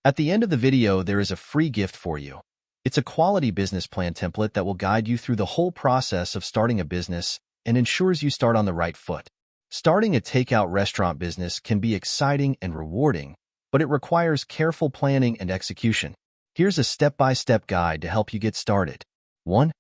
At the end of the video, there is a free gift for you. It's a quality business plan template that will guide you through the whole process of starting a business and ensures you start on the right foot. Starting a takeout restaurant business can be exciting and rewarding, but it requires careful planning and execution. Here's a step-by-step guide to help you get started. 1.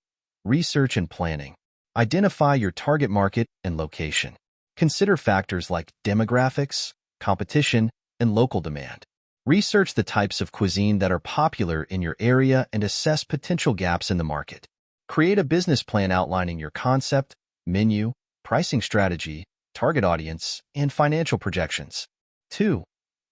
Research and planning. Identify your target market and location. Consider factors like demographics, competition, and local demand. Research the types of cuisine that are popular in your area and assess potential gaps in the market. Create a business plan outlining your concept, menu, pricing strategy, target audience, and financial projections. 2.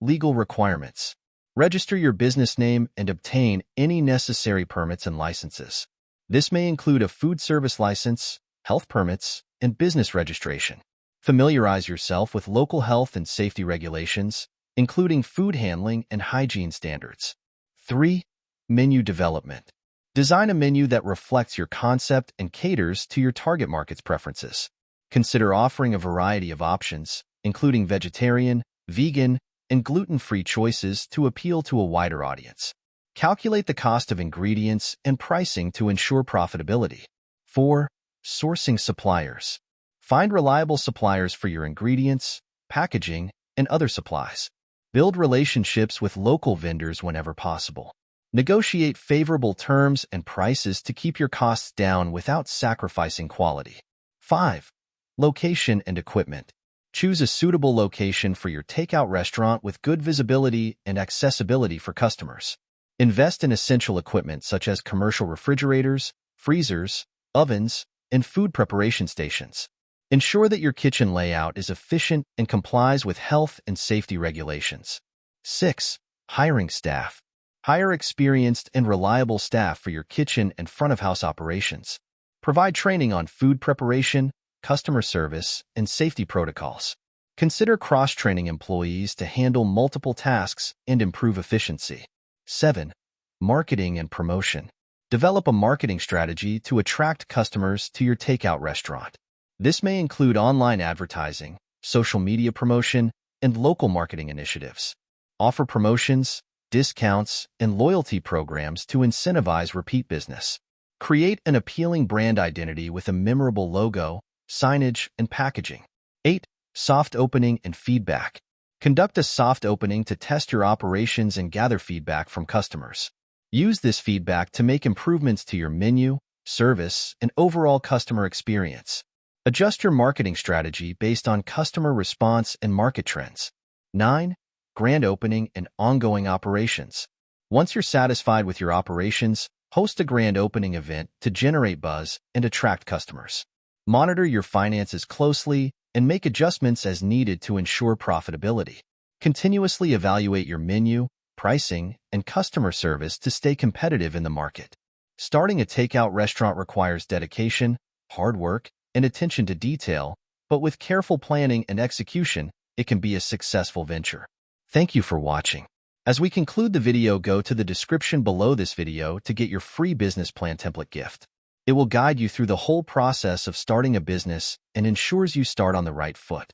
Legal requirements. Register your business name and obtain any necessary permits and licenses. This may include a food service license, health permits, and business registration. Familiarize yourself with local health and safety regulations, including food handling and hygiene standards. 3. Menu development. Design a menu that reflects your concept and caters to your target market's preferences. Consider offering a variety of options, including vegetarian, vegan, and gluten-free choices to appeal to a wider audience. Calculate the cost of ingredients and pricing to ensure profitability. 4. Sourcing suppliers. Find reliable suppliers for your ingredients, packaging, and other supplies. Build relationships with local vendors whenever possible. Negotiate favorable terms and prices to keep your costs down without sacrificing quality. 5. Location and equipment. Choose a suitable location for your takeout restaurant with good visibility and accessibility for customers. Invest in essential equipment such as commercial refrigerators, freezers, ovens, and food preparation stations. Ensure that your kitchen layout is efficient and complies with health and safety regulations. 6. Hiring staff. Hire experienced and reliable staff for your kitchen and front-of-house operations. Provide training on food preparation, customer service, and safety protocols. Consider cross-training employees to handle multiple tasks and improve efficiency. 7. Marketing and promotion. Develop a marketing strategy to attract customers to your takeout restaurant. This may include online advertising, social media promotion, and local marketing initiatives. Offer promotions, discounts, and loyalty programs to incentivize repeat business. Create an appealing brand identity with a memorable logo, signage, and packaging. 8. Soft opening and feedback. Conduct a soft opening to test your operations and gather feedback from customers. Use this feedback to make improvements to your menu, service, and overall customer experience. Adjust your marketing strategy based on customer response and market trends. 9. Grand opening and ongoing operations. Once you're satisfied with your operations, host a grand opening event to generate buzz and attract customers. Monitor your finances closely and make adjustments as needed to ensure profitability. Continuously evaluate your menu, pricing, and customer service to stay competitive in the market. Starting a takeout restaurant requires dedication, hard work, and attention to detail, but with careful planning and execution, it can be a successful venture. Thank you for watching. As we conclude the video, go to the description below this video to get your free business plan template gift. It will guide you through the whole process of starting a business and ensures you start on the right foot.